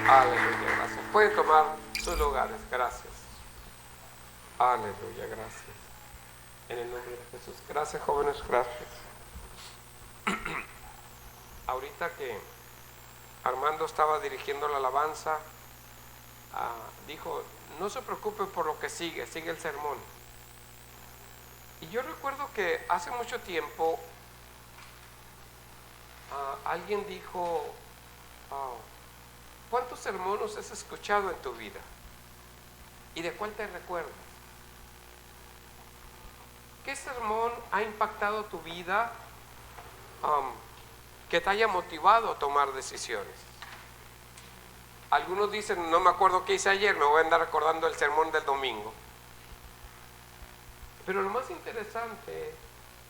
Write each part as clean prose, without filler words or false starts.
Aleluya, gracias. Pueden tomar sus lugares, gracias. Aleluya, gracias. En el nombre de Jesús. Gracias, jóvenes, gracias. Ahorita que Armando estaba dirigiendo la alabanza, dijo, no se preocupe por lo que sigue el sermón. Y yo recuerdo que hace mucho tiempo alguien dijo, ¿cuántos sermones has escuchado en tu vida? ¿Y de cuál te recuerdas? ¿Qué sermón ha impactado tu vida que te haya motivado a tomar decisiones? Algunos dicen, no me acuerdo qué hice ayer, me voy a andar recordando el sermón del domingo. Pero lo más interesante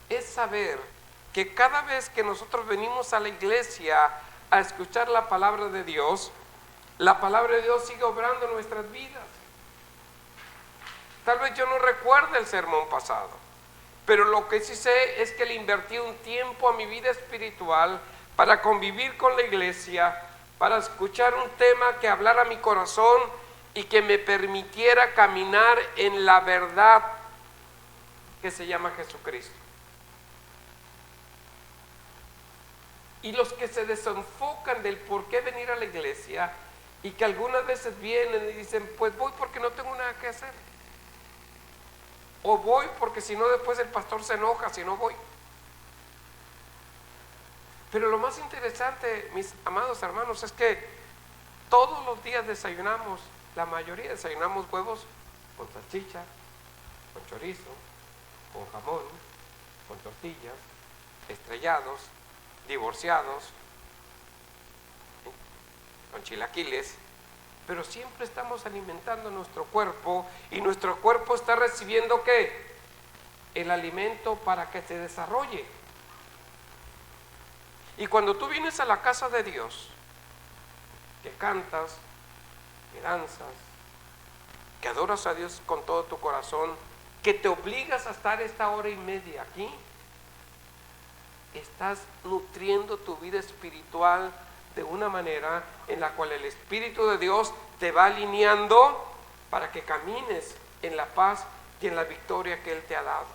es saber que cada vez que nosotros venimos a la iglesia a escuchar la palabra de Dios, la palabra de Dios sigue obrando en nuestras vidas. Tal vez yo no recuerde el sermón pasado, pero lo que sí sé es que le invertí un tiempo a mi vida espiritual para convivir con la iglesia, para escuchar un tema que hablara a mi corazón y que me permitiera caminar en la verdad que se llama Jesucristo. Y los que se desenfocan del por qué venir a la iglesia y que algunas veces vienen y dicen, pues voy porque no tengo nada que hacer, o voy porque si no después el pastor se enoja si no voy. Pero lo más interesante, mis amados hermanos, es que todos los días desayunamos, la mayoría desayunamos huevos con salchicha, con chorizo, con jamón, con tortillas, estrellados, divorciados, con chilaquiles, pero siempre estamos alimentando nuestro cuerpo y nuestro cuerpo está recibiendo ¿qué? El alimento para que se desarrolle. Y cuando tú vienes a la casa de Dios, que cantas, que danzas, que adoras a Dios con todo tu corazón, que te obligas a estar esta hora y media aquí, estás nutriendo tu vida espiritual de una manera en la cual el Espíritu de Dios te va alineando para que camines en la paz y en la victoria que Él te ha dado.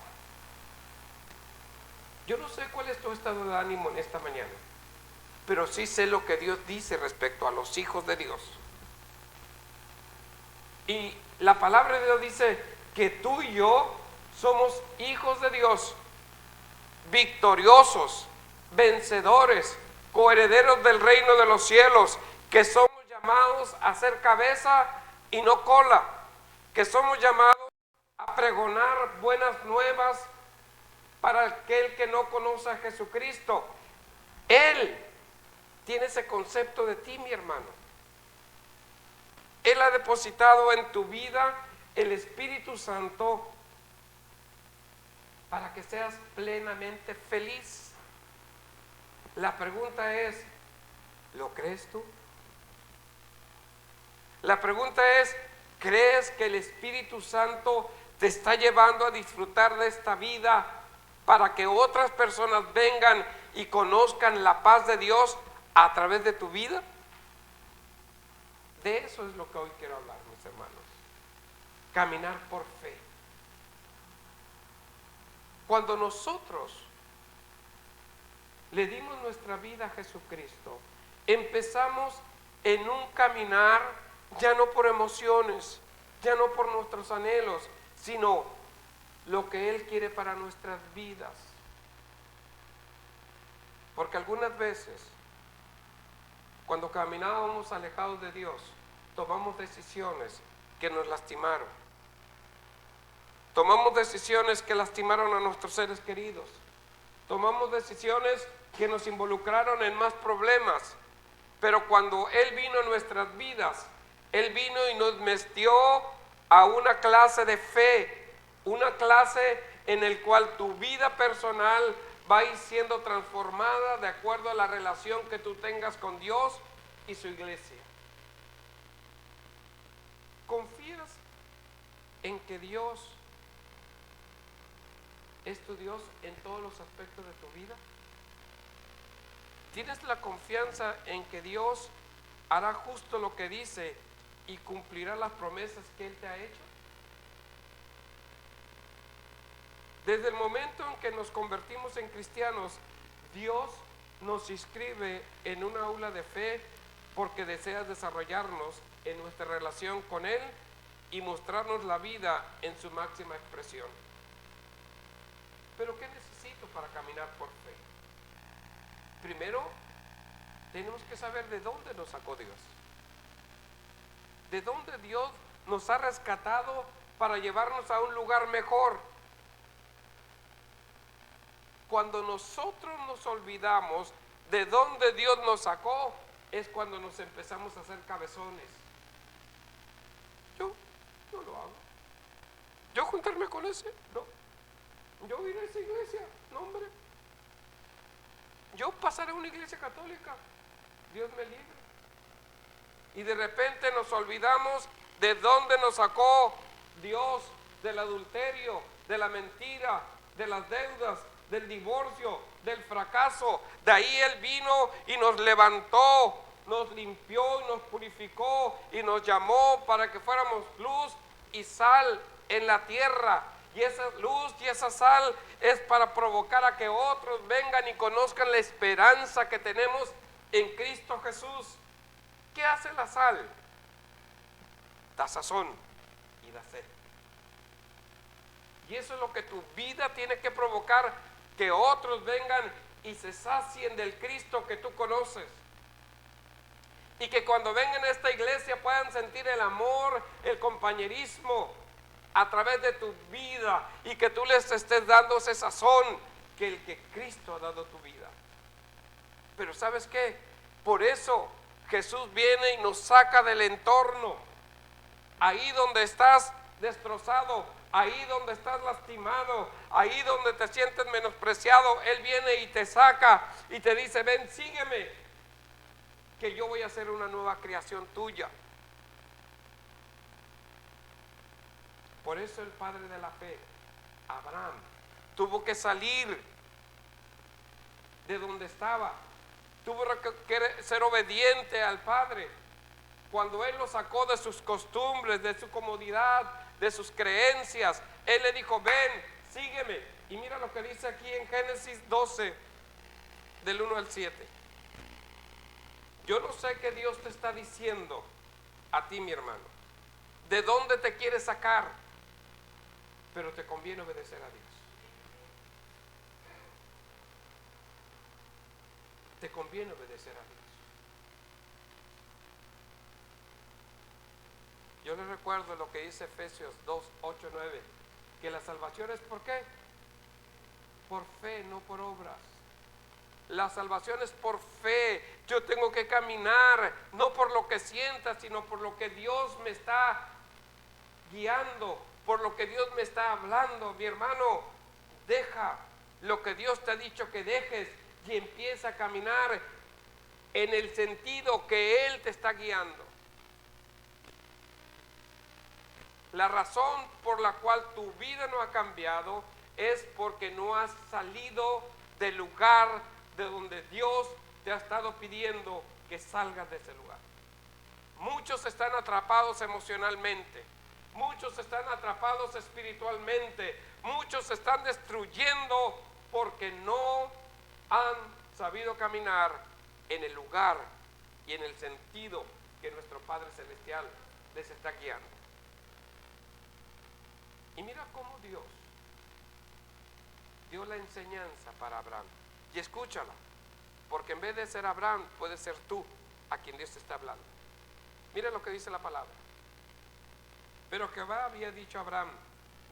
Yo no sé cuál es tu estado de ánimo en esta mañana, pero sí sé lo que Dios dice respecto a los hijos de Dios. Y la palabra de Dios dice que tú y yo somos hijos de Dios, victoriosos, vencedores, coherederos del reino de los cielos, que somos llamados a ser cabeza y no cola, que somos llamados a pregonar buenas nuevas para aquel que no conoce a Jesucristo. Él tiene ese concepto de ti, mi hermano. Él ha depositado en tu vida el Espíritu Santo para que seas plenamente feliz. La pregunta es, ¿lo crees tú? La pregunta es, ¿crees que el Espíritu Santo te está llevando a disfrutar de esta vida para que otras personas vengan y conozcan la paz de Dios a través de tu vida? De eso es lo que hoy quiero hablar, mis hermanos. Caminar por fe. Cuando nosotros le dimos nuestra vida a Jesucristo, empezamos en un caminar ya no por emociones, ya no por nuestros anhelos, sino lo que Él quiere para nuestras vidas. Porque algunas veces, cuando caminábamos alejados de Dios, tomamos decisiones que nos lastimaron. Tomamos decisiones que lastimaron a nuestros seres queridos. Tomamos decisiones que nos involucraron en más problemas. Pero cuando Él vino a nuestras vidas, Él vino y nos metió a una clase de fe, una clase en el cual tu vida personal va a ir siendo transformada de acuerdo a la relación que tú tengas con Dios y su iglesia. ¿Confías en que Dios es tu Dios en todos los aspectos de tu vida? ¿Tienes la confianza en que Dios hará justo lo que dice y cumplirá las promesas que Él te ha hecho. Desde el momento en que nos convertimos en cristianos, Dios nos inscribe en una aula de fe porque desea desarrollarnos en nuestra relación con Él y mostrarnos la vida en su máxima expresión. Pero ¿qué necesito para caminar por fe? Primero, tenemos que saber de dónde nos sacó Dios. De dónde Dios nos ha rescatado para llevarnos a un lugar mejor. Cuando nosotros nos olvidamos de dónde Dios nos sacó, es cuando nos empezamos a hacer cabezones. Yo no lo hago. Yo juntarme con ese, no. Yo iré a esa iglesia, no hombre. Yo pasaré a una iglesia católica, Dios me libre. Y de repente nos olvidamos de dónde nos sacó Dios, del adulterio, de la mentira, de las deudas, del divorcio, del fracaso. De ahí Él vino y nos levantó, nos limpió y nos purificó y nos llamó para que fuéramos luz y sal en la tierra. Y esa luz y esa sal es para provocar a que otros vengan y conozcan la esperanza que tenemos en Cristo Jesús. ¿Qué hace la sal? Da sazón y da sed. Y eso es lo que tu vida tiene que provocar, que otros vengan y se sacien del Cristo que tú conoces. Y que cuando vengan a esta iglesia puedan sentir el amor, el compañerismo a través de tu vida, y que tú les estés dando ese sazón que el que Cristo ha dado a tu vida. Pero ¿sabes qué? Por eso Jesús viene y nos saca del entorno. Ahí donde estás destrozado, ahí donde estás lastimado, ahí donde te sientes menospreciado, Él viene y te saca y te dice: ven, sígueme, que yo voy a hacer una nueva creación tuya. Por eso el padre de la fe, Abraham, tuvo que salir de donde estaba, tuvo que ser obediente al Padre. Cuando Él lo sacó de sus costumbres, de su comodidad, de sus creencias, Él le dijo: ven, sígueme. Y mira lo que dice aquí en Génesis 12, del 1 al 7. Yo no sé qué Dios te está diciendo a ti, mi hermano, de dónde te quiere sacar, pero te conviene obedecer a Dios. Te conviene obedecer a Dios. Yo les recuerdo lo que dice Efesios 2, 8, 9, que la salvación es ¿por qué? Por fe, no por obras. La salvación es por fe. Yo tengo que caminar no por lo que sienta, sino por lo que Dios me está guiando, por lo que Dios me está hablando. Mi hermano, deja lo que Dios te ha dicho que dejes y empieza a caminar en el sentido que Él te está guiando. La razón por la cual tu vida no ha cambiado es porque no has salido del lugar de donde Dios te ha estado pidiendo que salgas de ese lugar. Muchos están atrapados emocionalmente, muchos están atrapados espiritualmente, muchos se están destruyendo porque no han sabido caminar en el lugar y en el sentido que nuestro Padre Celestial les está guiando. Y mira cómo Dios dio la enseñanza para Abraham. Y escúchala, porque en vez de ser Abraham, puede ser tú a quien Dios te está hablando. Mira lo que dice la palabra. Pero Jehová había dicho a Abraham: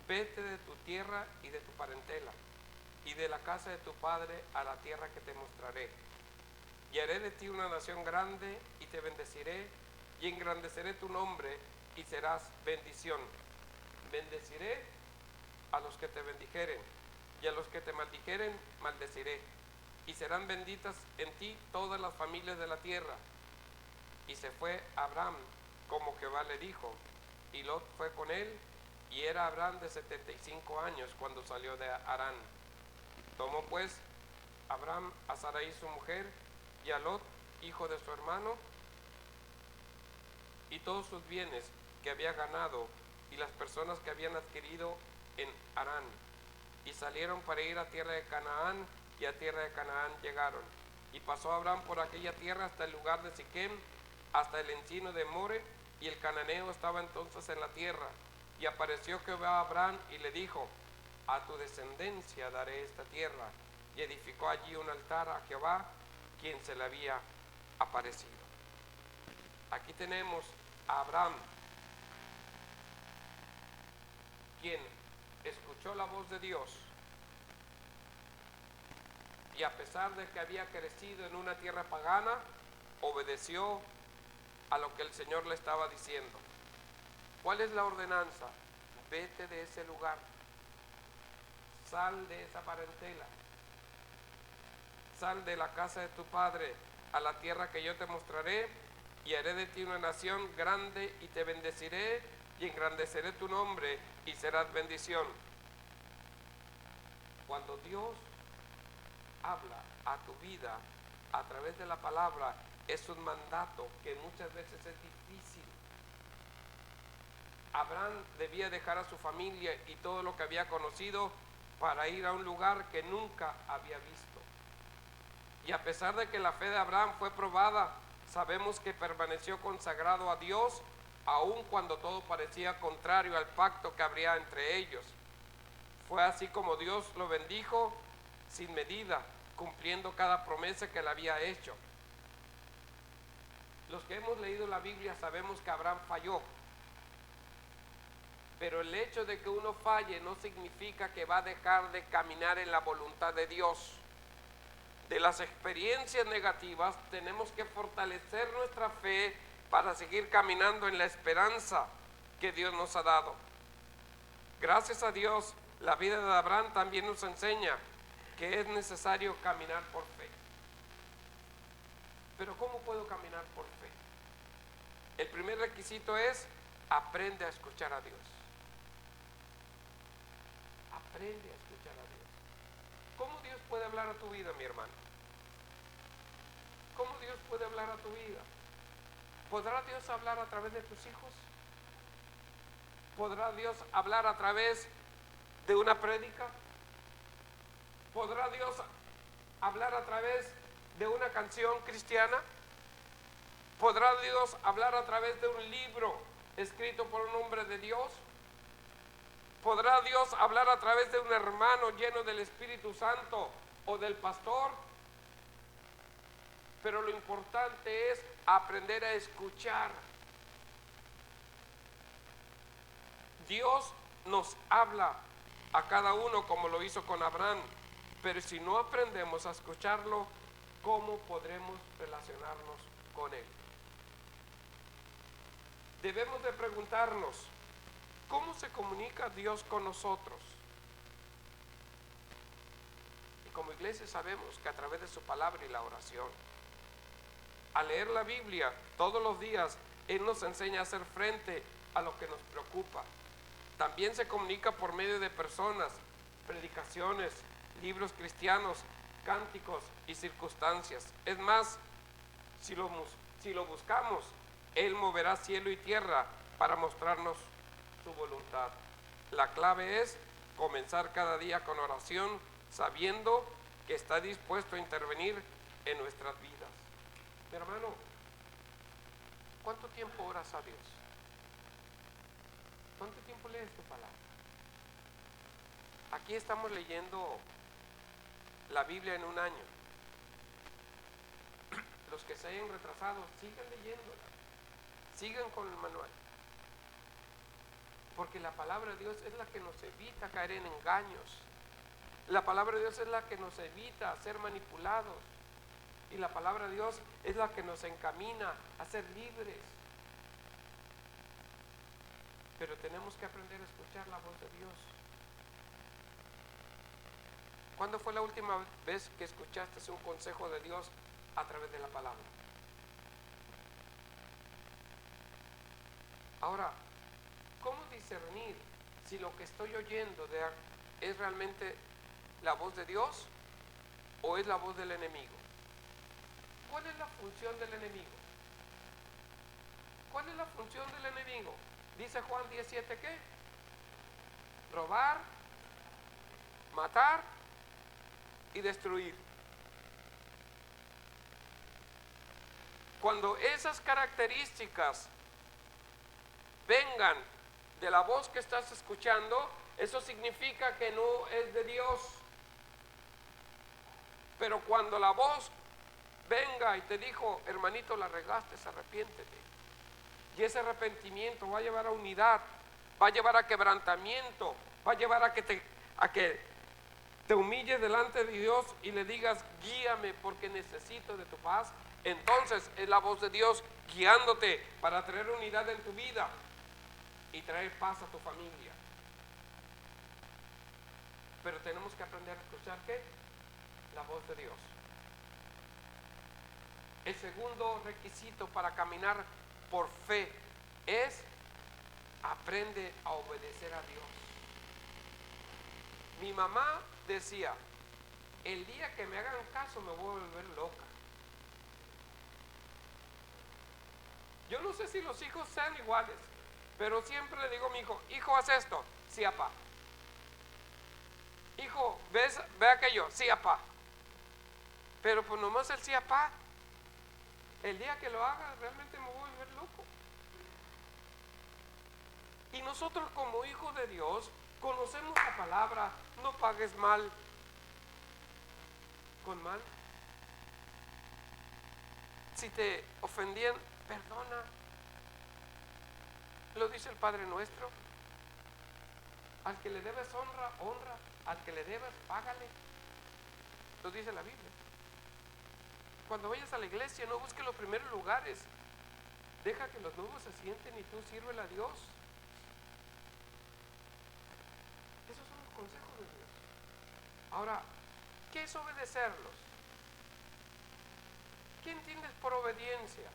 vete de tu tierra y de tu parentela y de la casa de tu padre a la tierra que te mostraré. Y haré de ti una nación grande y te bendeciré y engrandeceré tu nombre y serás bendición. Bendeciré a los que te bendijeren y a los que te maldijeren maldeciré. Y serán benditas en ti todas las familias de la tierra. Y se fue Abraham como Jehová le dijo, y Lot fue con él, y era Abraham de 75 años cuando salió de Harán. Tomó pues Abraham a Sarai su mujer y a Lot, hijo de su hermano, y todos sus bienes que había ganado y las personas que habían adquirido en Harán. Y salieron para ir a tierra de Canaán, y a tierra de Canaán llegaron. Y pasó Abraham por aquella tierra hasta el lugar de Siquem, hasta el encino de More, y el cananeo estaba entonces en la tierra. Y apareció Jehová a Abraham y le dijo: a tu descendencia daré esta tierra. Y edificó allí un altar a Jehová, quien se le había aparecido. Aquí tenemos a Abraham, quien escuchó la voz de Dios, y a pesar de que había crecido en una tierra pagana, obedeció a lo que el Señor le estaba diciendo. ¿Cuál es la ordenanza? Vete de ese lugar, sal de esa parentela, sal de la casa de tu padre a la tierra que yo te mostraré, y haré de ti una nación grande, y te bendeciré y engrandeceré tu nombre, y serás bendición. Cuando Dios habla a tu vida a través de la palabra, es un mandato que muchas veces es difícil. Abraham debía dejar a su familia y todo lo que había conocido para ir a un lugar que nunca había visto. Y a pesar de que la fe de Abraham fue probada, sabemos que permaneció consagrado a Dios, aun cuando todo parecía contrario al pacto que habría entre ellos. Fue así como Dios lo bendijo sin medida, cumpliendo cada promesa que le había hecho. Los que hemos leído la Biblia sabemos que Abraham falló, pero el hecho de que uno falle no significa que va a dejar de caminar en la voluntad de Dios. De las experiencias negativas tenemos que fortalecer nuestra fe para seguir caminando en la esperanza que Dios nos ha dado. Gracias a Dios, la vida de Abraham también nos enseña que es necesario caminar por fe. Pero ¿cómo puedo caminar por fe? El primer requisito es: aprende a escuchar a Dios. Aprende a escuchar a Dios. ¿Cómo Dios puede hablar a tu vida, mi hermano? ¿Cómo Dios puede hablar a tu vida? ¿Podrá Dios hablar a través de tus hijos? ¿Podrá Dios hablar a través de una prédica? ¿Podrá Dios hablar a través de una canción cristiana? ¿Podrá Dios hablar a través de un libro escrito por un hombre de Dios? ¿Podrá Dios hablar a través de un hermano lleno del Espíritu Santo o del pastor? Pero lo importante es aprender a escuchar. Dios nos habla a cada uno como lo hizo con Abraham, pero si no aprendemos a escucharlo, ¿cómo podremos relacionarnos con Él? Debemos de preguntarnos: ¿cómo se comunica Dios con nosotros? Y como iglesia sabemos que a través de su palabra y la oración. Al leer la Biblia todos los días, Él nos enseña a hacer frente a lo que nos preocupa. También se comunica por medio de personas, predicaciones, libros cristianos, cánticos y circunstancias. Es más, si lo buscamos, Él moverá cielo y tierra para mostrarnos su voluntad. La clave es comenzar cada día con oración, sabiendo que está dispuesto a intervenir en nuestras vidas. Mi hermano, ¿cuánto tiempo oras a Dios? ¿Cuánto tiempo lees tu palabra? Aquí estamos leyendo la Biblia en un año. Los que se hayan retrasado, sigan leyéndola. Sigan con el manual. Porque la palabra de Dios es la que nos evita caer en engaños. La palabra de Dios es la que nos evita ser manipulados. Y la palabra de Dios es la que nos encamina a ser libres. Pero tenemos que aprender a escuchar la voz de Dios. ¿Cuándo fue la última vez que escuchaste un consejo de Dios a través de la palabra? Ahora, ¿cómo discernir si lo que estoy oyendo es realmente la voz de Dios o es la voz del enemigo? ¿Cuál es la función del enemigo? ¿Cuál es la función del enemigo? Dice Juan 17, ¿qué? Robar, matar y destruir. Cuando esas características vengan de la voz que estás escuchando, eso significa que no es de Dios. Pero cuando la voz venga y te dijo, hermanito, la regaste, arrepiéntete, y ese arrepentimiento va a llevar a unidad, va a llevar a quebrantamiento, va a llevar a que te humilles delante de Dios y le digas, guíame porque necesito de tu paz. Entonces es la voz de Dios guiándote para traer unidad en tu vida y traer paz a tu familia. Pero tenemos que aprender a escuchar ¿qué? La voz de Dios. El segundo requisito para caminar por fe es aprende a obedecer a Dios. Mi mamá decía, el día que me hagan caso me voy a volver loca. Yo no sé si los hijos sean iguales, pero siempre le digo a mi hijo, hijo, haz esto, sí, apá. Hijo, ve aquello, sí, apá. Pero pues nomás el sí, apá. El día que lo haga realmente me voy a volver loco. Y nosotros como hijos de Dios conocemos la palabra, no pagues mal con mal. Si te ofendían, perdona. Lo dice el Padre Nuestro. Al que le debes honra, honra. Al que le debes, págale. Lo dice la Biblia. Cuando vayas a la iglesia, no busques los primeros lugares. Deja que los nuevos se sienten y tú sírvele a Dios. Esos son los consejos de Dios. Ahora, ¿qué es obedecerlos? ¿Qué entiendes por obediencia?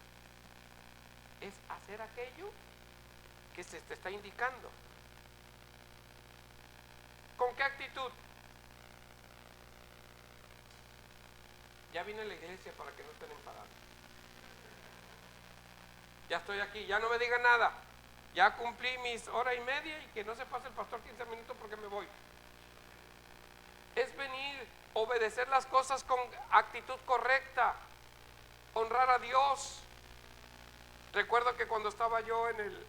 Es hacer aquello que se te está indicando. ¿Con qué actitud? Ya vine a la iglesia para que no estén enfadados. Ya estoy aquí, ya no me digan nada. Ya cumplí mis hora y media y que no se pase el pastor 15 minutos porque me voy. Es venir, obedecer las cosas con actitud correcta, honrar a Dios. Recuerdo que cuando estaba yo en el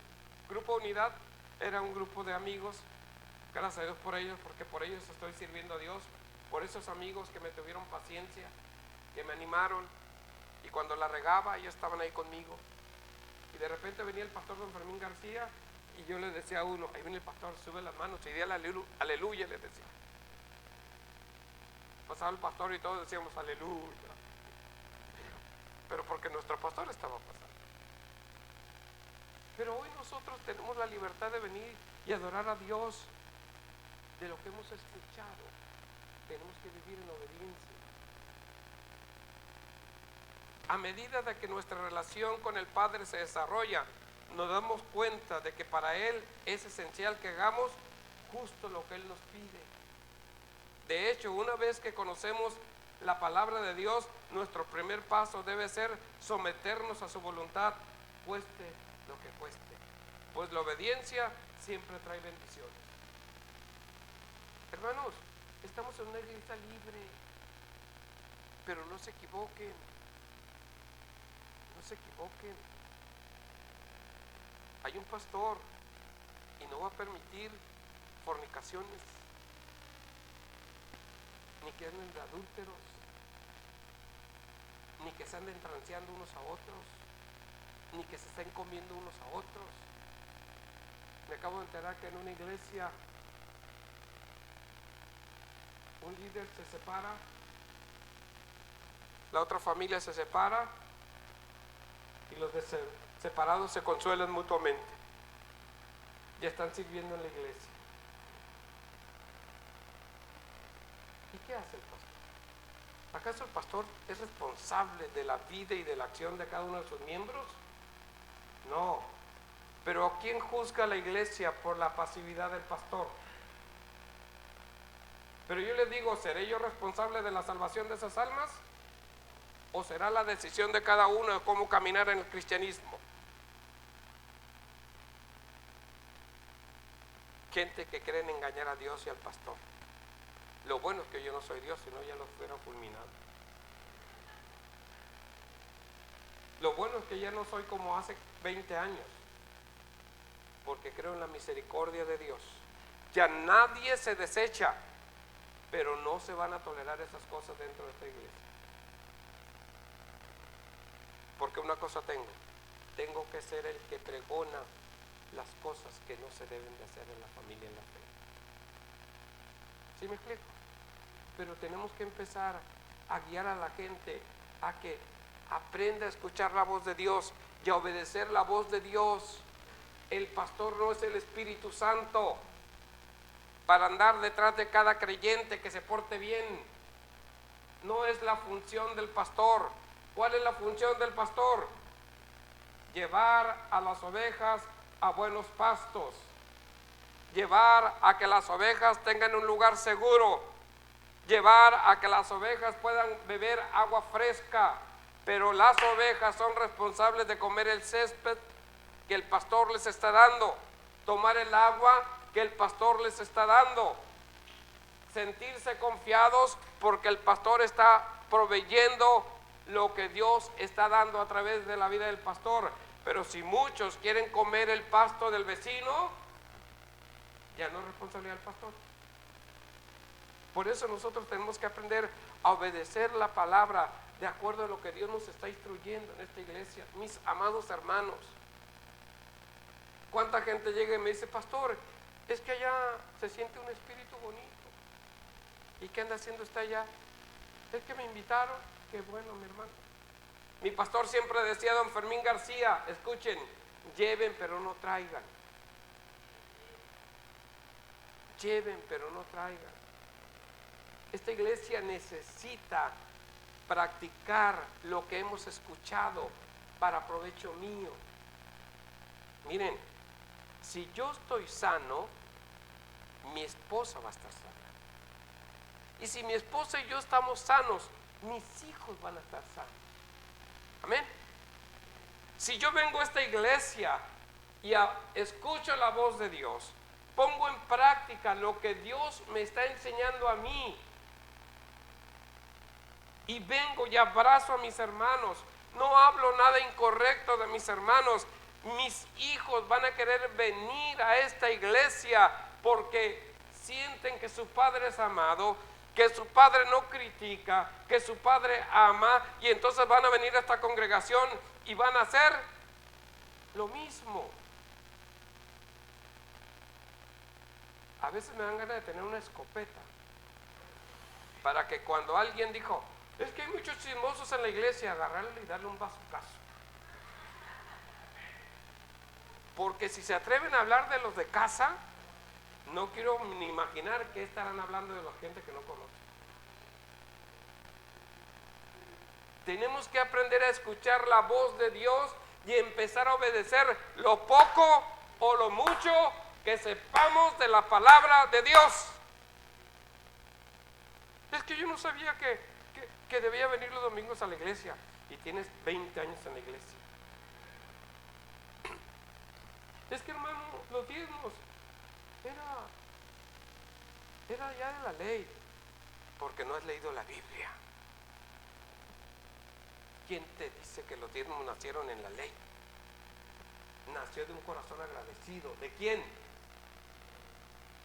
grupo Unidad, era un grupo de amigos, gracias a Dios por ellos, porque por ellos estoy sirviendo a Dios, por esos amigos que me tuvieron paciencia, que me animaron, y cuando la regaba ellos estaban ahí conmigo. Y de repente venía el pastor don Fermín García y yo le decía a uno, ahí viene el pastor, sube las manos y di aleluya, le decía. Pasaba el pastor y todos decíamos aleluya, pero porque nuestro pastor estaba pasando. Pero hoy nosotros tenemos la libertad de venir y adorar a Dios de lo que hemos escuchado. Tenemos que vivir en obediencia. A medida de que nuestra relación con el Padre se desarrolla, nos damos cuenta de que para Él es esencial que hagamos justo lo que Él nos pide. De hecho, una vez que conocemos la palabra de Dios, nuestro primer paso debe ser someternos a su voluntad, cueste lo que cueste, pues la obediencia siempre trae bendiciones. Hermanos, estamos en una iglesia libre, pero no se equivoquen, no se equivoquen. Hay un pastor y no va a permitir fornicaciones, ni que anden de adúlteros, ni que se anden transeando unos a otros, ni que se estén comiendo unos a otros. Me acabo de enterar que en una iglesia un líder se separa, la otra familia se separa y los separados se consuelan mutuamente. Ya están sirviendo en la iglesia. ¿Y qué hace el pastor? ¿Acaso el pastor es responsable de la vida y de la acción de cada uno de sus miembros? No. Pero ¿a quién juzga la iglesia por la pasividad del pastor? Pero yo les digo, ¿seré yo responsable de la salvación de esas almas? ¿O será la decisión de cada uno de cómo caminar en el cristianismo? gente que quieren engañar a Dios y al pastor. Lo bueno es que yo no soy Dios, sino ya los hubiera fulminado. Lo bueno es que ya no soy como hace 20 años, porque creo en la misericordia de Dios. Ya nadie se desecha, pero no se van a tolerar esas cosas dentro de esta iglesia. Porque una cosa tengo que ser el que pregona las cosas que no se deben de hacer en la familia, en la fe. ¿Sí me explico? Pero tenemos que empezar a guiar a la gente a que aprenda a escuchar la voz de Dios y a obedecer la voz de Dios. El pastor no es el Espíritu Santo para andar detrás de cada creyente que se porte bien. No es la función del pastor. ¿Cuál es la función del pastor? Llevar a las ovejas a buenos pastos, llevar a que las ovejas tengan un lugar seguro, llevar a que las ovejas puedan beber agua fresca, pero las ovejas son responsables de comer el césped que el pastor les está dando, tomar el agua que el pastor les está dando, sentirse confiados porque el pastor está proveyendo lo que Dios está dando a través de la vida del pastor. Pero si muchos quieren comer el pasto del vecino, ya no es responsabilidad del pastor. Por eso nosotros tenemos que aprender a obedecer la palabra de acuerdo a lo que Dios nos está instruyendo en esta iglesia. Mis amados hermanos, ¿cuánta gente llega y me dice, pastor, es que allá se siente un espíritu bonito? ¿Y qué anda haciendo usted allá? Es que me invitaron. Qué bueno, mi hermano. Mi pastor siempre decía, don Fermín García, escuchen, lleven pero no traigan. Lleven pero no traigan. Esta iglesia necesita practicar lo que hemos escuchado para provecho mío. Miren, si yo estoy sano, mi esposa va a estar sana. Y si mi esposa y yo estamos sanos, mis hijos van a estar sanos. Amén. Si yo vengo a esta iglesia y escucho la voz de Dios, pongo en práctica lo que Dios me está enseñando a mí, y vengo y abrazo a mis hermanos, no hablo nada incorrecto de mis hermanos, mis hijos van a querer venir a esta iglesia porque sienten que su padre es amado, que su padre no critica, que su padre ama, y entonces van a venir a esta congregación y van a hacer lo mismo. A veces me dan ganas de tener una escopeta para que cuando alguien dijo, es que hay muchos chismosos en la iglesia, agarrarle y darle un bazucazo. Porque si se atreven a hablar de los de casa, no quiero ni imaginar qué estarán hablando de la gente que no conoce. Tenemos que aprender a escuchar la voz de Dios y empezar a obedecer lo poco o lo mucho que sepamos de la palabra de Dios. Es que yo no sabía que debía venir los domingos a la iglesia, y tienes 20 años en la iglesia. Es que, hermano, los diezmos era ya de la ley, porque no has leído la Biblia. ¿Quién te dice que los diezmos nacieron en la ley? Nació de un corazón agradecido. ¿De quién?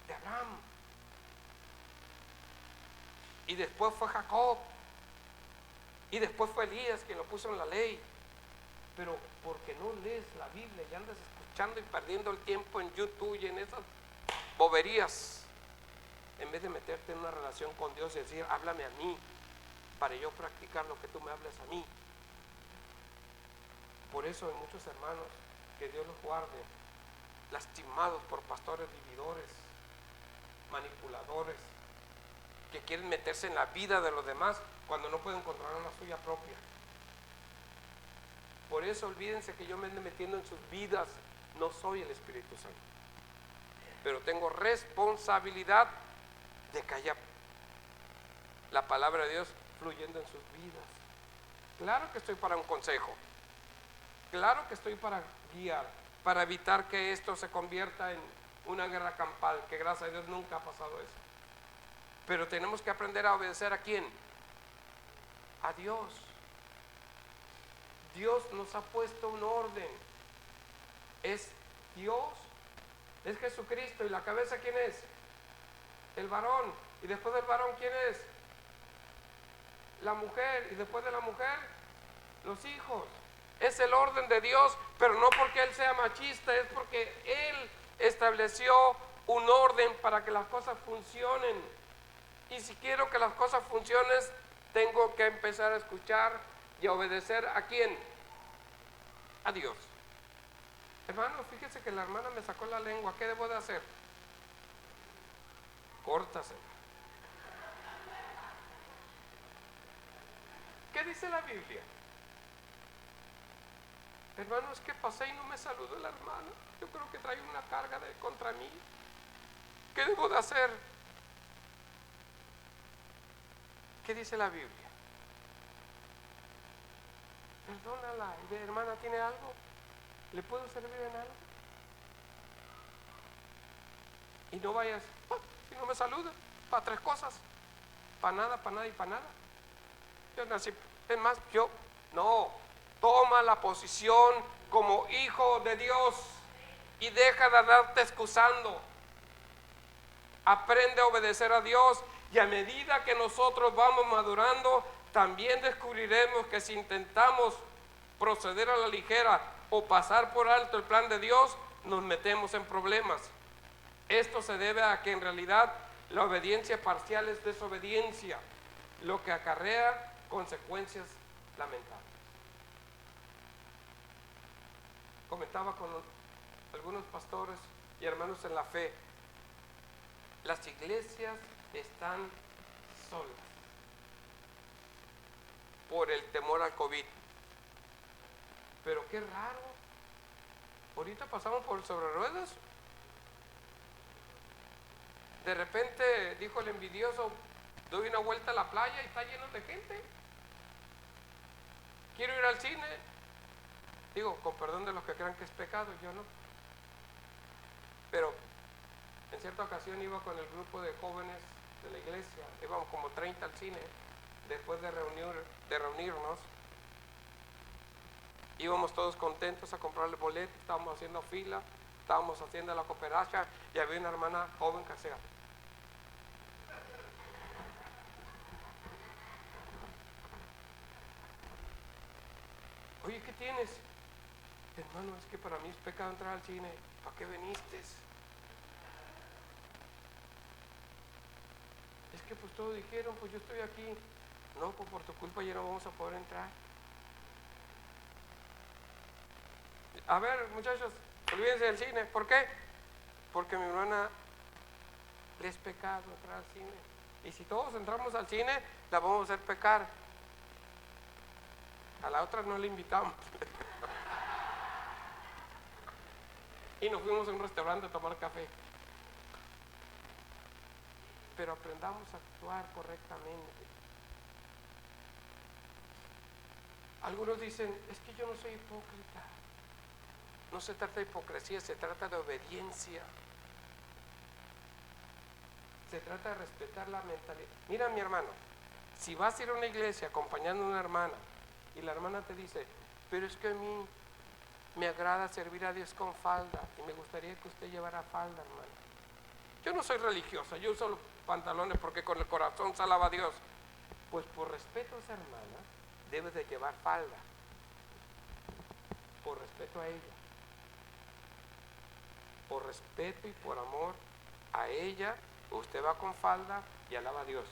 De Abraham. Y después fue Jacob. Y después fue Elías quien lo puso en la ley. Pero porque no lees la Biblia y andas escuchando y perdiendo el tiempo en YouTube y en esas boberías, en vez de meterte en una relación con Dios y decir, háblame a mí para yo practicar lo que tú me hables a mí. Por eso hay muchos hermanos, que Dios los guarde, lastimados por pastores vividores, manipuladores, que quieren meterse en la vida de los demás cuando no pueden controlar la suya propia. Por eso olvídense que yo me ando metiendo en sus vidas. No soy el Espíritu Santo, pero tengo responsabilidad de que haya la palabra de Dios fluyendo en sus vidas. Claro que estoy para un consejo, claro que estoy para guiar, para evitar que esto se convierta una guerra campal, que gracias a Dios nunca ha pasado eso. Pero tenemos que aprender a obedecer ¿a quién? A Dios. Dios nos ha puesto un orden. Es Dios, es Jesucristo. ¿Y la cabeza quién es? El varón. ¿Y después del varón quién es? La mujer. ¿Y después de la mujer? Los hijos. Es el orden de Dios, pero no porque Él sea machista, es porque Él estableció un orden para que las cosas funcionen. Y si quiero que las cosas funcionen, tengo que empezar a escuchar y a obedecer ¿a quién? A Dios. Hermano, fíjese que la hermana me sacó la lengua. ¿Qué debo de hacer? Córtasela. ¿Qué dice la Biblia? Hermano, es que pasé y no me saludó la hermana. Yo creo que trae una carga contra mí. ¿Qué debo de hacer? ¿Qué dice la Biblia? Perdónala. Hermana, ¿tiene algo? ¿Le puedo servir en algo? Y no vayas, si no me saluda, para 3 cosas. Para nada, para nada y para nada. Yo nací, es más, yo, no. Toma la posición como hijo de Dios y deja de andarte excusando. Aprende a obedecer a Dios y a medida que nosotros vamos madurando, también descubriremos que si intentamos proceder a la ligera o pasar por alto el plan de Dios, nos metemos en problemas. Esto se debe a que en realidad la obediencia parcial es desobediencia, lo que acarrea consecuencias lamentables. Comentaba con algunos pastores y hermanos en la fe, las iglesias están solas por el temor al COVID. Pero qué raro, ahorita pasamos por sobre ruedas. De repente dijo el envidioso, doy una vuelta a la playa y está lleno de gente. Quiero ir al cine. Digo, con perdón de los que crean que es pecado, yo no. Pero en cierta ocasión iba con el grupo de jóvenes de la iglesia, íbamos como 30 al cine, después de reunirnos, íbamos todos contentos a comprar el boleto, estábamos haciendo fila, estábamos haciendo la cooperacha y había una hermana joven que hacía. Oye, ¿qué tienes? Hermano, es que para mí es pecado entrar al cine. ¿Para qué viniste? Es que pues todos dijeron, pues yo estoy aquí. No, pues por tu culpa ya no vamos a poder entrar. A ver, muchachos, olvídense del cine. ¿Por qué? Porque a mi hermana le es pecado entrar al cine. Y si todos entramos al cine, la vamos a hacer pecar. A la otra no le invitamos. Y nos fuimos a un restaurante a tomar café. Pero aprendamos a actuar correctamente. Algunos dicen, es que yo no soy hipócrita. No se trata de hipocresía, se trata de obediencia. Se trata de respetar la mentalidad. Mira, mi hermano, si vas a ir a una iglesia acompañando a una hermana y la hermana te dice, pero es que a mí me agrada servir a Dios con falda y me gustaría que usted llevara falda, hermano. Yo no soy religiosa, yo uso los pantalones porque con el corazón se alaba a Dios. Pues por respeto a esa hermana, debes de llevar falda. Por respeto a ella. Por respeto y por amor a ella, usted va con falda y alaba a Dios.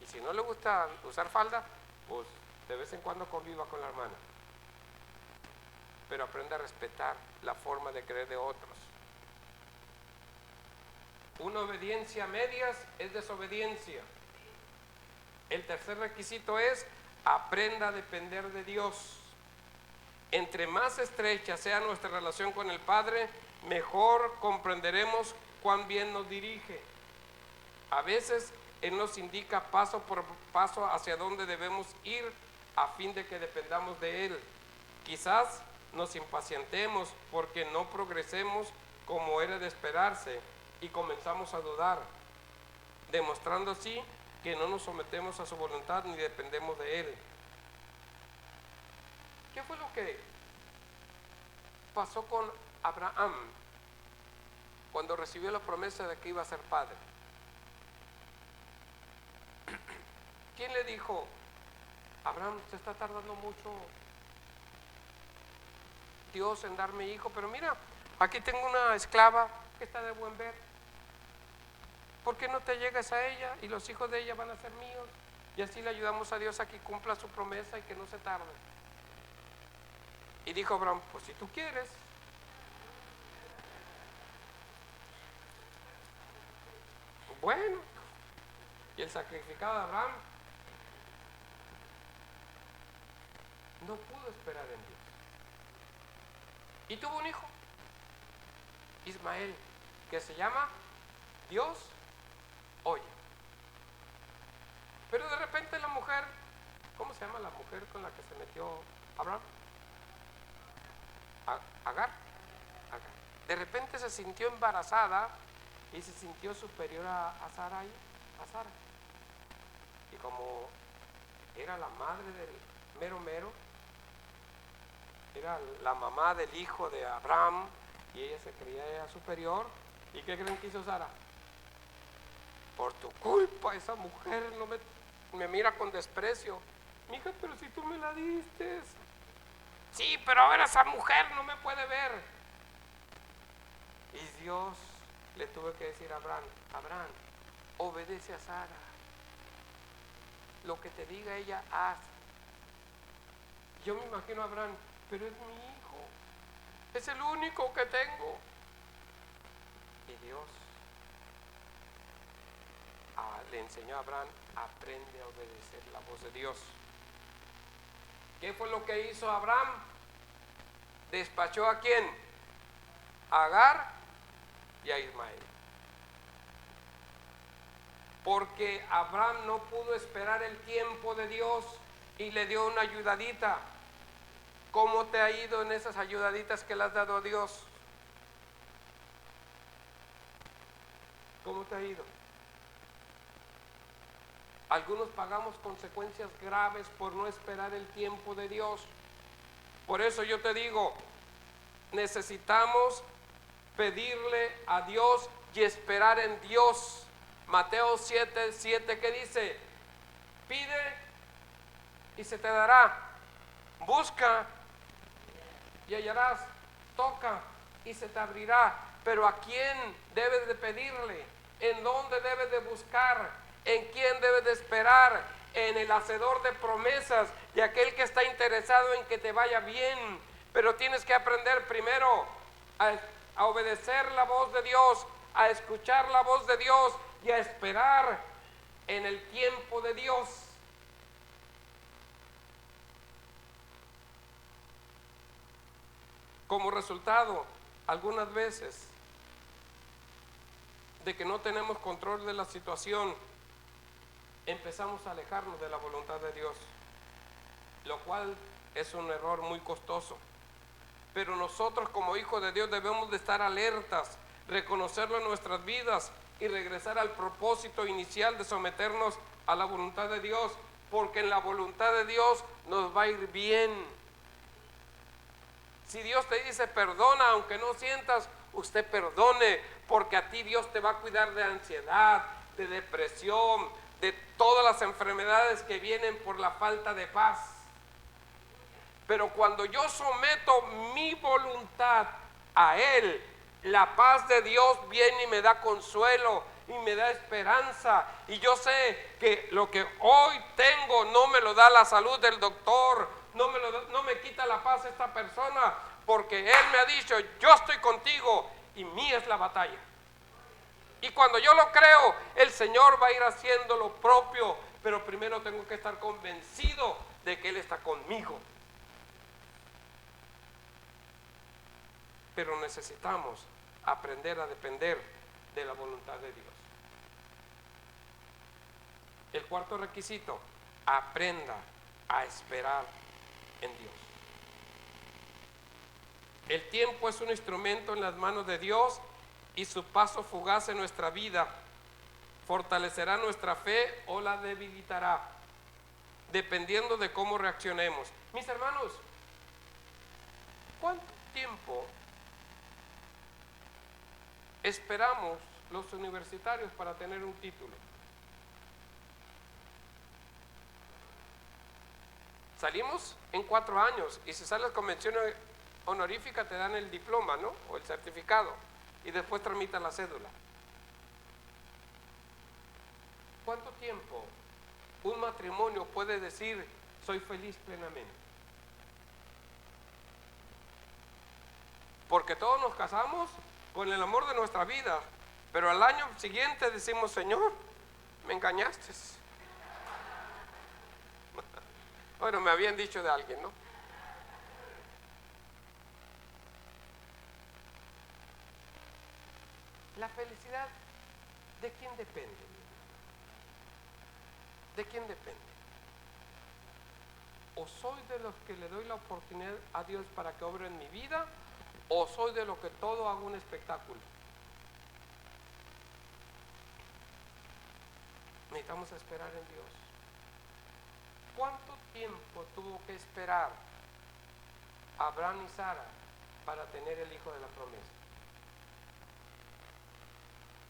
Y si no le gusta usar falda, pues de vez en cuando conviva con la hermana. Pero aprende a respetar la forma de creer de otros. Una obediencia a medias es desobediencia. El tercer requisito es aprenda a depender de Dios. Entre más estrecha sea nuestra relación con el Padre, mejor comprenderemos cuán bien nos dirige. A veces Él nos indica paso por paso hacia dónde debemos ir a fin de que dependamos de Él. Quizás nos impacientemos porque no progresemos como era de esperarse, y comenzamos a dudar, demostrando así que no nos sometemos a su voluntad ni dependemos de Él. ¿Qué fue lo que pasó con Abraham cuando recibió la promesa de que iba a ser padre? ¿Quién le dijo: Abraham, se está tardando mucho Dios en darme hijo, pero mira, aquí tengo una esclava que está de buen ver, ¿por qué no te llegas a ella y los hijos de ella van a ser míos? Y así le ayudamos a Dios a que cumpla su promesa y que no se tarde. Y dijo Abraham: pues si tú quieres. Bueno, y el sacrificado de Abraham no pudo esperar en Dios. Y tuvo un hijo, Ismael, que se llama Dios oye. Pero de repente la mujer, ¿cómo se llama la mujer con la que se metió Abraham? Agar. De repente se sintió embarazada y se sintió superior a Sara. Y como era la madre del mero, era la mamá del hijo de Abraham, y ella se creía superior. ¿Y qué creen que hizo Sara? Por tu culpa esa mujer no me mira con desprecio. Mija, pero si tú me la diste. Sí, pero ahora esa mujer no me puede ver. Y Dios le tuvo que decir a Abraham: Abraham, obedece a Sara. Lo que te diga ella, haz. Yo me imagino a Abraham: pero es mi hijo, es el único que tengo. Y Dios le enseñó a Abraham: aprende a obedecer la voz de Dios. ¿Qué fue lo que hizo Abraham? ¿Despachó a quién? A Agar y a Ismael. Porque Abraham no pudo esperar el tiempo de Dios y le dio una ayudadita. ¿Cómo te ha ido en esas ayudaditas que le has dado a Dios? ¿Cómo te ha ido? Algunos pagamos consecuencias graves por no esperar el tiempo de Dios. Por eso yo te digo, necesitamos pedirle a Dios y esperar en Dios. Mateo 7:7, ¿qué dice? Pide y se te dará. Busca y hallarás. Toca y se te abrirá. Pero ¿a quién debes de pedirle? ¿En dónde debes de buscar? ¿En quién debes de esperar? En el hacedor de promesas y aquel que está interesado en que te vaya bien. Pero tienes que aprender primero a obedecer la voz de Dios, a escuchar la voz de Dios y a esperar en el tiempo de Dios. Como resultado, algunas veces, de que no tenemos control de la situación, empezamos a alejarnos de la voluntad de Dios, lo cual es un error muy costoso. Pero nosotros como hijos de Dios debemos de estar alertas, reconocerlo en nuestras vidas y regresar al propósito inicial de someternos a la voluntad de Dios, porque en la voluntad de Dios nos va a ir bien. Si Dios te dice perdona, aunque no sientas, usted perdone, porque a ti Dios te va a cuidar de ansiedad, de depresión, de todas las enfermedades que vienen por la falta de paz. Pero cuando yo someto mi voluntad a Él, la paz de Dios viene y me da consuelo y me da esperanza. Y yo sé que lo que hoy tengo no me lo da la salud del doctor, no me quita la paz esta persona, porque Él me ha dicho: yo estoy contigo y mía es la batalla. Y cuando yo lo creo, el Señor va a ir haciendo lo propio, pero primero tengo que estar convencido de que Él está conmigo. Pero necesitamos aprender a depender de la voluntad de Dios. El cuarto requisito: aprenda a esperar en Dios. El tiempo es un instrumento en las manos de Dios y su paso fugaz en nuestra vida fortalecerá nuestra fe o la debilitará, dependiendo de cómo reaccionemos. Mis hermanos, ¿cuánto tiempo esperamos los universitarios para tener un título? Salimos en 4 años y si sales la convención honorífica te dan el diploma, ¿no? O el certificado y después tramitan la cédula. ¿Cuánto tiempo un matrimonio puede decir soy feliz plenamente? Porque todos nos casamos con el amor de nuestra vida, pero al año siguiente decimos, Señor, me engañaste. Bueno, me habían dicho de alguien, ¿no? La felicidad, ¿de quién depende? ¿De quién depende? ¿O soy de los que le doy la oportunidad a Dios para que obre en mi vida? ¿O soy de los que todo hago un espectáculo? Necesitamos esperar en Dios. ¿Cuánto tiempo tuvo que esperar Abraham y Sara para tener el hijo de la promesa?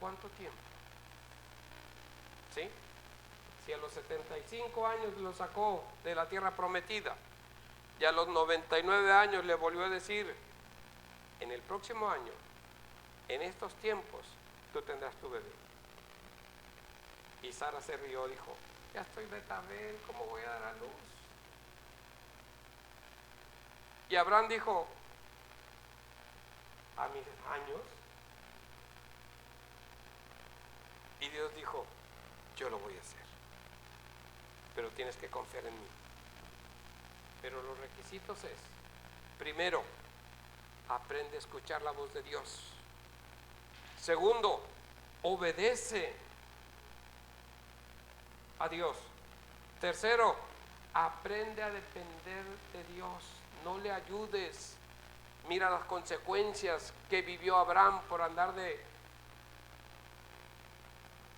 ¿Cuánto tiempo? ¿Sí? Si a los 75 años lo sacó de la tierra prometida y a los 99 años le volvió a decir, en el próximo año, en estos tiempos, tú tendrás tu bebé. Y Sara se rió, dijo, ya estoy betabel, ¿cómo voy a dar a luz? Y Abraham dijo, a mis años. Y Dios dijo, yo lo voy a hacer, pero tienes que confiar en mí. Pero los requisitos es, primero, aprende a escuchar la voz de Dios. Segundo, obedece a Dios. Tercero, aprende a depender de Dios. No le ayudes. Mira las consecuencias que vivió Abraham por andar de...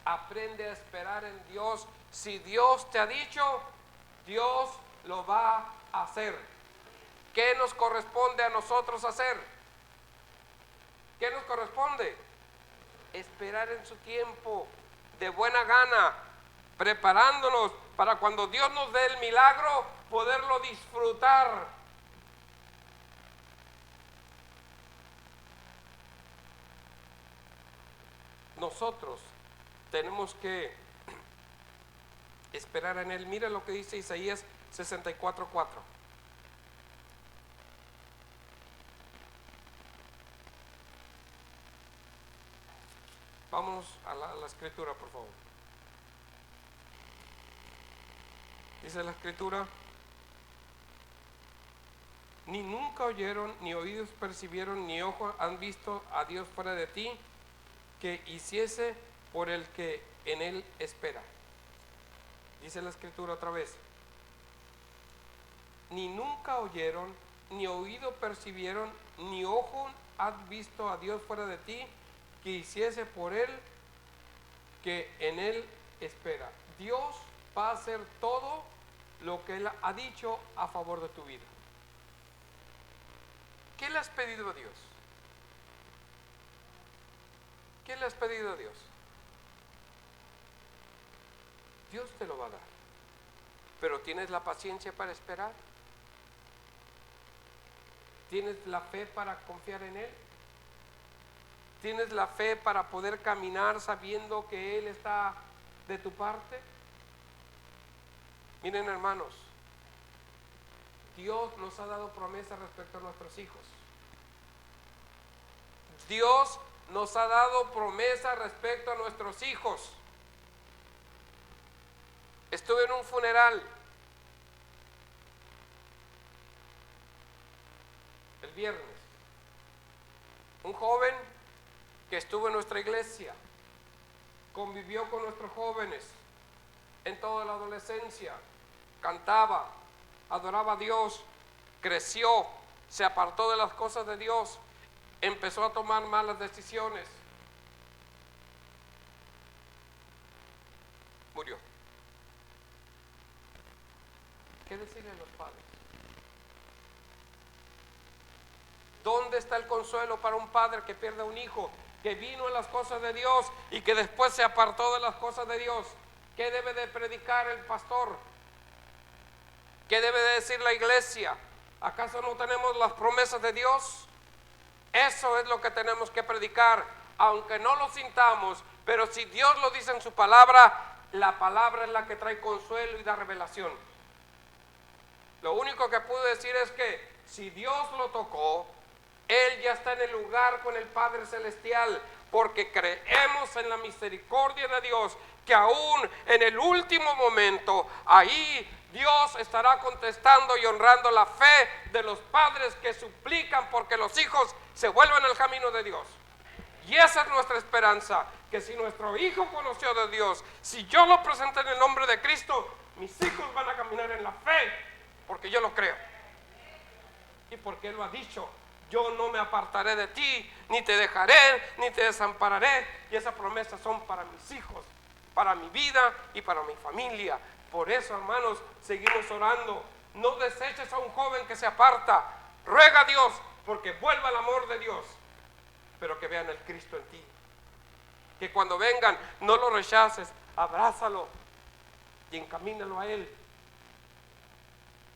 Aprende a esperar en Dios. Si Dios te ha dicho, Dios lo va a hacer. ¿Qué nos corresponde a nosotros hacer? ¿Qué nos corresponde? Esperar en su tiempo, de buena gana, preparándonos para cuando Dios nos dé el milagro, poderlo disfrutar. Nosotros tenemos que esperar en Él. Mira lo que dice Isaías 64:4. Vámonos a la escritura, por favor. Dice la escritura, ni nunca oyeron, ni oídos percibieron, ni ojos han visto a Dios fuera de ti, que hiciese por el que en Él espera. Dice la escritura otra vez, ni nunca oyeron, ni oído percibieron, ni ojo han visto a Dios fuera de ti, que hiciese por Él que en Él espera. Dios va a hacer todo lo que Él ha dicho a favor de tu vida. ¿Qué le has pedido a Dios? ¿Qué le has pedido a Dios? Dios te lo va a dar. Pero ¿tienes la paciencia para esperar? ¿Tienes la fe para confiar en Él? ¿Tienes la fe para poder caminar sabiendo que Él está de tu parte? Miren, hermanos, Dios nos ha dado promesas respecto a nuestros hijos. Dios nos ha dado promesas respecto a nuestros hijos. Estuve en un funeral el viernes. Un joven que estuvo en nuestra iglesia, convivió con nuestros jóvenes en toda la adolescencia, cantaba, adoraba a Dios, creció, se apartó de las cosas de Dios, empezó a tomar malas decisiones, murió. ¿Qué decirle a los padres? ¿Dónde está el consuelo para un padre que pierde a un hijo, que vino en las cosas de Dios y que después se apartó de las cosas de Dios? ¿Qué debe de predicar el pastor? ¿Qué debe de decir la iglesia? ¿Acaso no tenemos las promesas de Dios? Eso es lo que tenemos que predicar, aunque no lo sintamos, pero si Dios lo dice en su palabra, la palabra es la que trae consuelo y da revelación. Lo único que puedo decir es que si Dios lo tocó, Él ya está en el lugar con el Padre Celestial, porque creemos en la misericordia de Dios, que aún en el último momento, ahí Dios estará contestando y honrando la fe de los padres que suplican porque los hijos se vuelvan al camino de Dios. Y esa es nuestra esperanza, que si nuestro hijo conoció de Dios, si yo lo presenté en el nombre de Cristo, mis hijos van a caminar en la fe, porque yo lo creo. Y porque Él lo ha dicho, yo no me apartaré de ti, ni te dejaré, ni te desampararé. Y esas promesas son para mis hijos, para mi vida y para mi familia. Por eso, hermanos, seguimos orando. No deseches a un joven que se aparta. Ruega a Dios porque vuelva el amor de Dios, pero que vean el Cristo en ti. Que cuando vengan no lo rechaces, abrázalo y encamínalo a Él.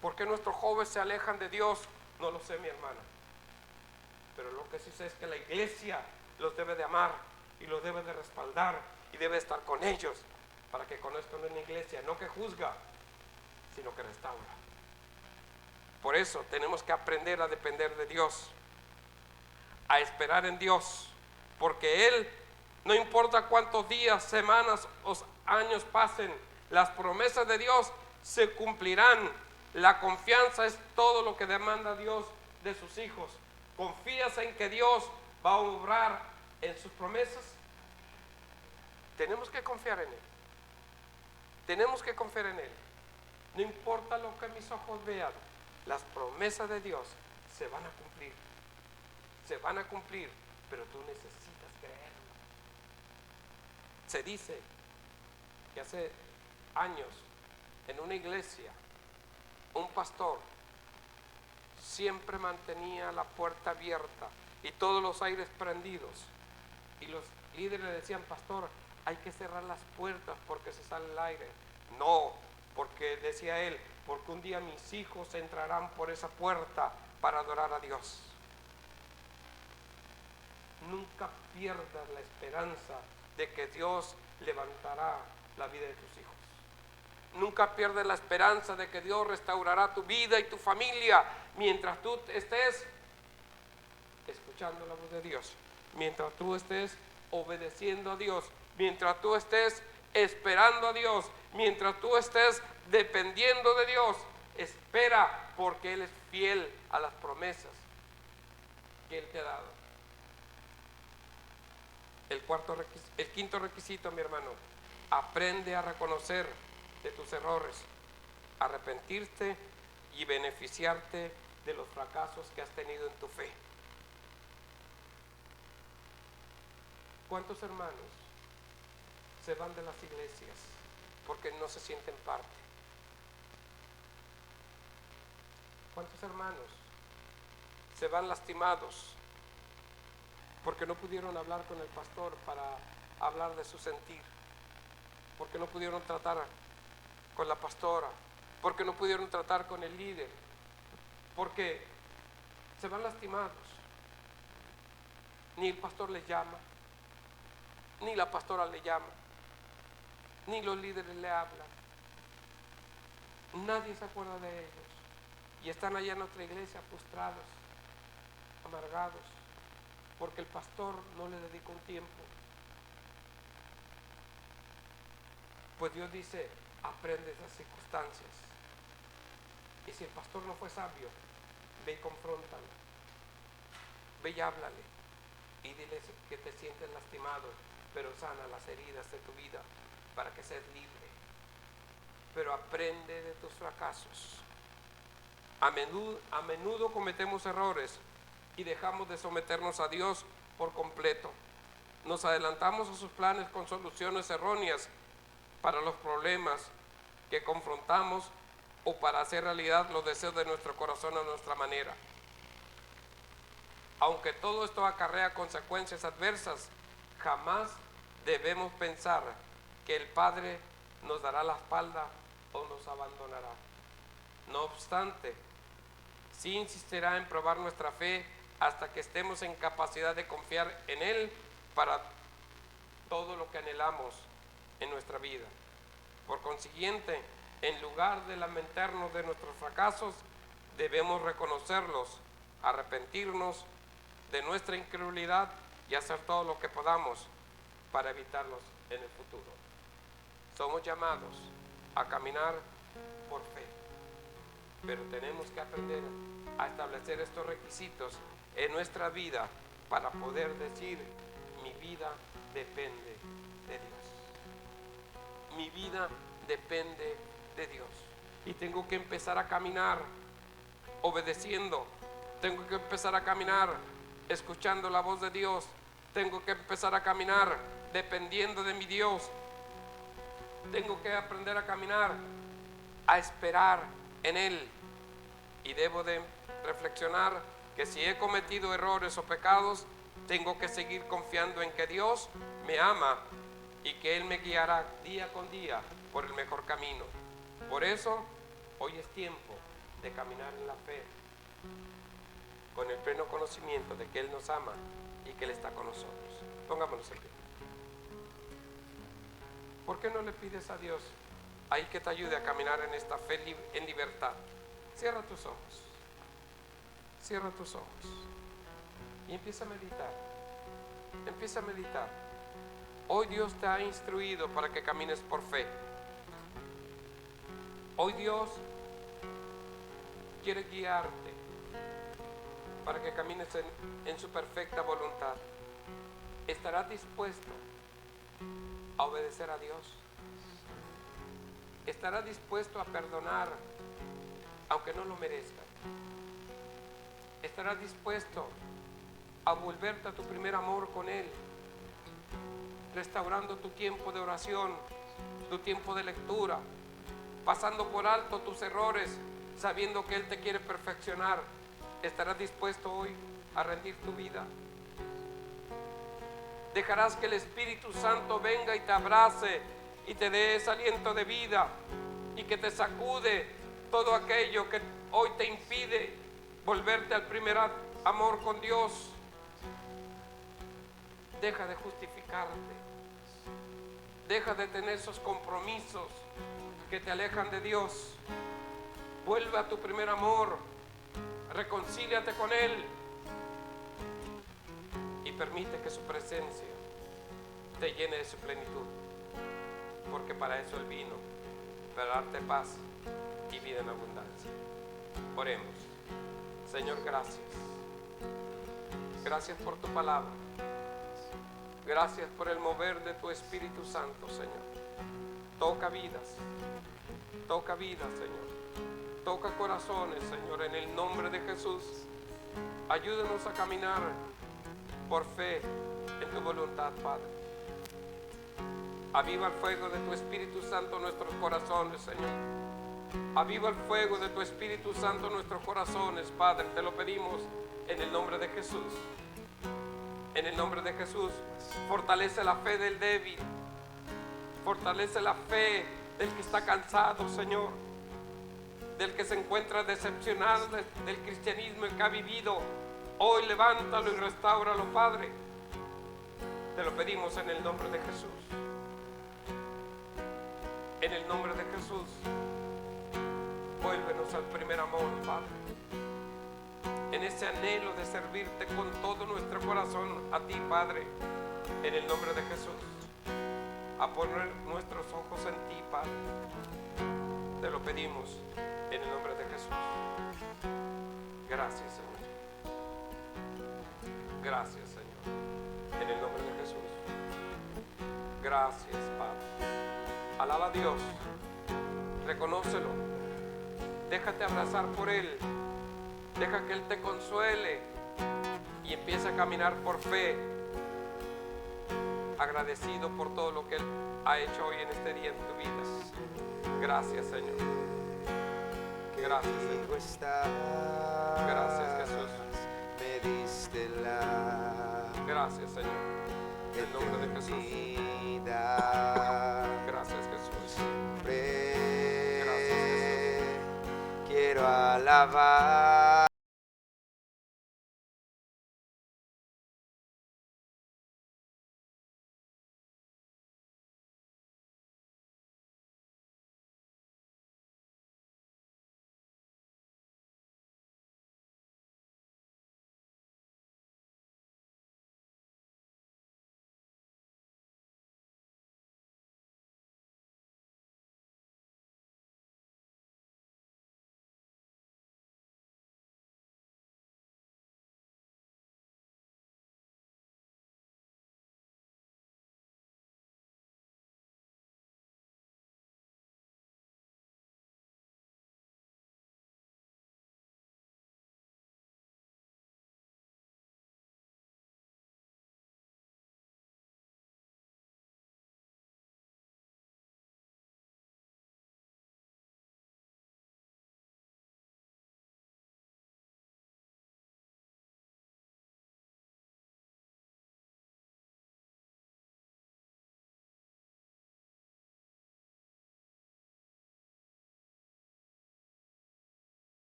¿Por qué nuestros jóvenes se alejan de Dios? No lo sé, mi hermana. Pero lo que sí sé es que la iglesia los debe de amar y los debe de respaldar y debe estar con ellos para que conozcan una iglesia, no que juzga, sino que restaura. Por eso tenemos que aprender a depender de Dios, a esperar en Dios, porque Él, no importa cuántos días, semanas o años pasen, las promesas de Dios se cumplirán. La confianza es todo lo que demanda Dios de sus hijos. ¿Confías en que Dios va a obrar en sus promesas? Tenemos que confiar en Él. Tenemos que confiar en Él. No importa lo que mis ojos vean, las promesas de Dios se van a cumplir. Se van a cumplir, pero tú necesitas creerlo. Se dice que hace años en una iglesia un pastor siempre mantenía la puerta abierta y todos los aires prendidos, y los líderes le decían: pastor, hay que cerrar las puertas porque se sale el aire. No, porque decía él, porque un día mis hijos entrarán por esa puerta para adorar a Dios. Nunca pierdas la esperanza de que Dios levantará la vida de tus hijos. Nunca pierdas la esperanza de que Dios restaurará tu vida y tu familia mientras tú estés escuchando la voz de Dios, mientras tú estés obedeciendo a Dios, mientras tú estés esperando a Dios, mientras tú estés dependiendo de Dios. Espera, porque Él es fiel a las promesas que Él te ha dado. El quinto requisito, mi hermano: aprende a reconocer de tus errores, arrepentirte y beneficiarte de los fracasos que has tenido en tu fe. ¿Cuántos hermanos se van de las iglesias porque no se sienten parte? ¿Cuántos hermanos se van lastimados porque no pudieron hablar con el pastor para hablar de su sentir? Porque no pudieron tratar con la pastora, porque no pudieron tratar con el líder, porque se van lastimados. Ni el pastor les llama, ni la pastora le llama, ni los líderes le hablan. Nadie se acuerda de ellos y están allá en otra iglesia frustrados, amargados, porque el pastor no le dedicó un tiempo. Pues Dios dice: aprende esas circunstancias. Y si el pastor no fue sabio, ve y confróntalo, ve y háblale y dile que te sientes lastimado, pero sana las heridas de tu vida para que seas libre. Pero aprende de tus fracasos, A menudo cometemos errores y dejamos de someternos a Dios por completo. Nos adelantamos a sus planes con soluciones erróneas para los problemas que confrontamos o para hacer realidad los deseos de nuestro corazón a nuestra manera. Aunque todo esto acarrea consecuencias adversas, jamás debemos pensar que el Padre nos dará la espalda o nos abandonará. No obstante, sí insistirá en probar nuestra fe hasta que estemos en capacidad de confiar en Él para todo lo que anhelamos en nuestra vida. Por consiguiente, en lugar de lamentarnos de nuestros fracasos, debemos reconocerlos, arrepentirnos de nuestra incredulidad y hacer todo lo que podamos para evitarlos en el futuro. Somos llamados a caminar por fe, pero tenemos que aprender a establecer estos requisitos en nuestra vida para poder decir: mi vida depende de Dios. Mi vida depende de Dios. Y tengo que empezar a caminar obedeciendo. Tengo que empezar a caminar escuchando la voz de Dios. Tengo que empezar a caminar dependiendo de mi Dios. Tengo que aprender a caminar, a esperar en Él. Y debo de reflexionar que si he cometido errores o pecados, tengo que seguir confiando en que Dios me ama y que Él me guiará día con día por el mejor camino. Por eso, hoy es tiempo de caminar en la fe, con el pleno conocimiento de que Él nos ama y que Él está con nosotros. Pongámonos en pie. ¿Por qué no le pides a Dios ahí que te ayude a caminar en esta fe en libertad? Cierra tus ojos. Cierra tus ojos. Y empieza a meditar. Empieza a meditar. Hoy Dios te ha instruido para que camines por fe. Hoy Dios quiere guiarte para que camines en su perfecta voluntad. ¿Estarás dispuesto a obedecer a Dios? ¿Estarás dispuesto a perdonar aunque no lo merezcas? ¿Estarás dispuesto a volverte a tu primer amor con Él, restaurando tu tiempo de oración, tu tiempo de lectura, pasando por alto tus errores, sabiendo que Él te quiere perfeccionar? ¿Estarás dispuesto hoy a rendir tu vida? ¿Dejarás que el Espíritu Santo venga y te abrace y te dé ese aliento de vida y que te sacude todo aquello que hoy te impide volverte al primer amor con Dios? Deja de justificarte. Deja de tener esos compromisos que te alejan de Dios. Vuelve a tu primer amor. Reconcíliate con Él. Y permite que su presencia te llene de su plenitud. Porque para eso Él vino. Para darte paz y vida en abundancia. Oremos. Señor, gracias. Gracias por tu palabra. Gracias por el mover de tu Espíritu Santo, Señor. Toca vidas, Señor. Toca corazones, Señor, en el nombre de Jesús. Ayúdanos a caminar por fe en tu voluntad, Padre. Aviva el fuego de tu Espíritu Santo en nuestros corazones, Señor. Aviva el fuego de tu Espíritu Santo en nuestros corazones, Padre. Te lo pedimos en el nombre de Jesús. En el nombre de Jesús, fortalece la fe del débil. Fortalece la fe del que está cansado, Señor. Del que se encuentra decepcionado del cristianismo que ha vivido. Hoy levántalo y restáuralo, Padre. Te lo pedimos en el nombre de Jesús. En el nombre de Jesús, vuélvenos al primer amor, Padre. En ese anhelo de servirte con todo nuestro corazón a ti, Padre, en el nombre de Jesús, a poner nuestros ojos en ti, Padre. Te lo pedimos en el nombre de Jesús. Gracias, Señor. Gracias, Señor, en el nombre de Jesús. Gracias, Padre. Alaba a Dios, reconócelo, Déjate abrazar por Él. Deja que Él te consuele y empieza a caminar por fe, agradecido por todo lo que Él ha hecho hoy en este día en tu vida. Gracias, Señor. Gracias, Señor. Gracias, Jesús. Me diste la Gracias, Señor. En el nombre de Jesús. Gracias, Jesús. Siempre Gracias, Jesús. quiero alabar.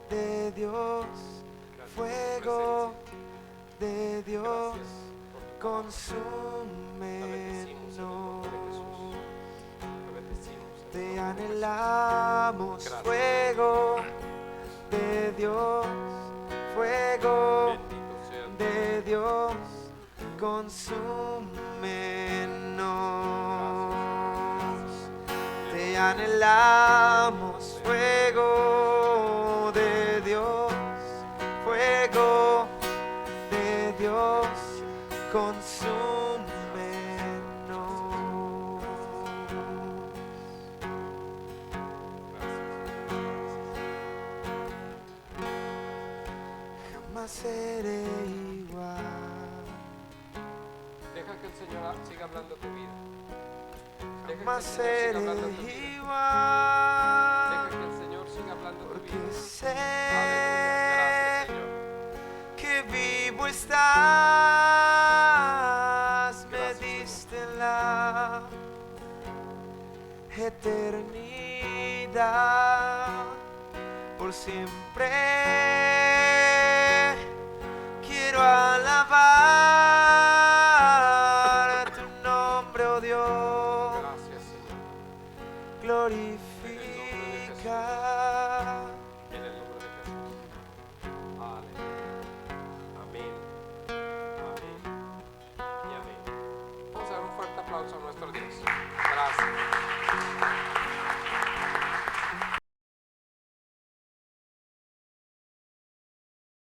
De Dios, fuego de Dios, consúmenos. Te anhelamos, fuego de Dios, fuego de Dios, consúmenos. Te anhelamos, fuego de Dios, fuego de Dios, consúmenos. Jamás seré igual. Deja que el Señor siga hablando tu vida. Jamás seré igual. Deja que el Señor siga hablando tu vida. Porque sé Gracias, Señor. que vivo estás, me Gracias, diste la eternidad, por siempre